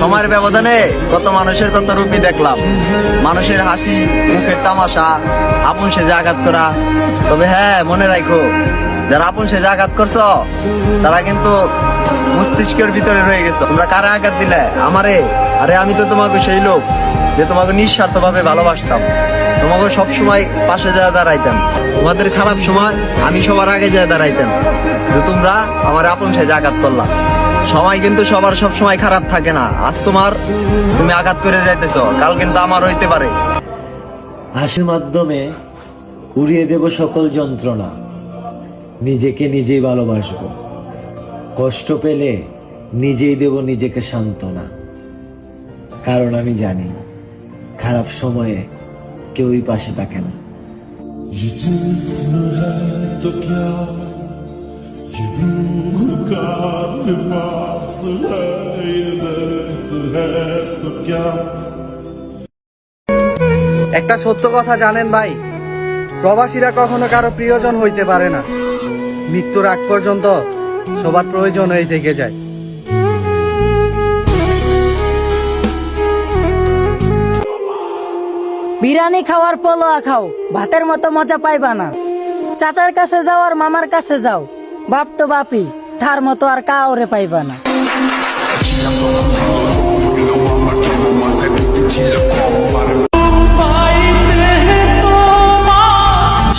সময়ের ব্যবধানে কত মানুষের কত রূপই দেখলাম, মানুষের হাসি, মুখের তামাশা, আপন সেজে আঘাত করা। তবে হ্যাঁ, মনে রাখো, যারা আপন সেজে আঘাত করছো তারা কিন্তু মস্তিষ্কের ভিতরে রয়ে গেছো। তোমরা কারা আঘাত দিলে? আমারে? আরে আমি তো তোমাকে সেই লোক যে তোমাকে নিঃস্বার্থ ভাবে ভালোবাসতাম, তোমাকে সবসময় পাশে যায় দাঁড়াইতাম। তোমাদের খারাপ সময় আমি সবার আগে যায় দাঁড়াইতাম, যে তোমরা আমার আপন সেজে আঘাত করলা। সময় কিন্তু সবার সব সময় খারাপ থাকে না। আজ তোমার, তুমি আঘাত করে যাইতেছো, কাল কিন্তু আমার হইতে পারে। হাসির মাধ্যমে উড়িয়ে দেব সকল যন্ত্রণা, নিজেকে নিজেই ভালোবাসবো। কষ্ট পেলে নিজেই দেব নিজেকে সান্ত্বনা, কারণ আমি জানি খারাপ সময়ে কেউই পাশে থাকে না। ये जिस्म है तो क्या, ये रूह का लिबास है, ये दर्द है तो क्या। একটা সত্য কথা জানেন ভাই, প্রবাসীরা কখনো কারো প্রিয়জন হইতে পারে না। মৃত্যুর আগ পর্যন্ত সবার প্রয়োজন হয়ে থেকে যায়। বিরিয়ানি খাওয়ার পোলোয়া খাও, ভাতের মতো মজা পাইবা না। চাচার কাছে যাও আর মামার কাছে যাও, বাপ তো বাপি, তার মতো আর কাউরে পাইবা না।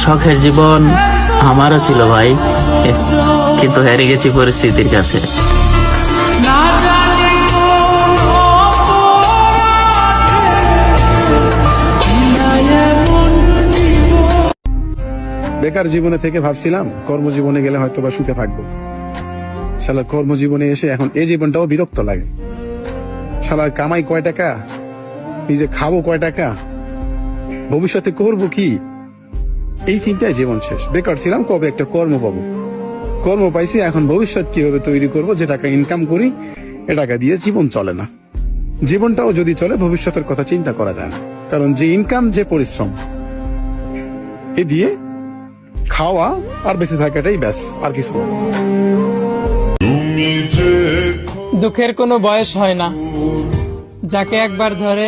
শখের জীবন আমারও ছিল ভাই, কিন্তু হেরে গেছি পরিস্থিতির কাছে। বেকার জীবনে থেকে ভাবছিলাম কর্মজীবনে গেলে হয়তো বা সুখে থাকবো। শালার কর্মজীবনে এসে এখন এই জীবনটাও বিরক্ত লাগে। শালার কামাই কয় টাকা, নিজে খাবো কয় টাকা, ভবিষ্যতে করবো কি, এই চিন্তায় জীবন শেষ। বেকার ছিলাম, কবে একটা কর্ম পাবো। কর্ম পাইছি, এখন ভবিষ্যৎ কিভাবে তৈরি করব, যে টাকা ইনকাম করি এ টাকা দিয়ে জীবন চলে না। জীবনটাও যদি চলে, ভবিষ্যতের কথা চিন্তা করা যায় না, কারণ যে ইনকাম, যে পরিশ্রম, এ দিয়ে খাওয়া আর বেঁচে থাকাটাই ব্যাস, আর কিছু না। দুঃখের কোনো বয়স হয় না, যাকে একবার ধরে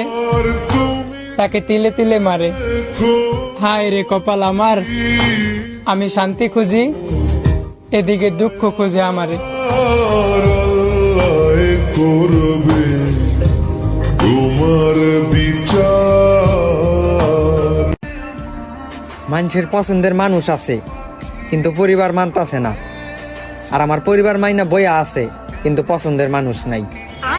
তাকে তিলে তিলে মারে। হায় রে কপাল আমার, আমি শান্তি খুঁজি, এদিকে দুঃখ খুঁজে আমারে। মানুষের পছন্দের মানুষ আছে, কিন্তু পরিবার মানতাছে না। আর আমার পরিবার মাইনা বইয়া আছে, কিন্তু পছন্দের মানুষ নাই।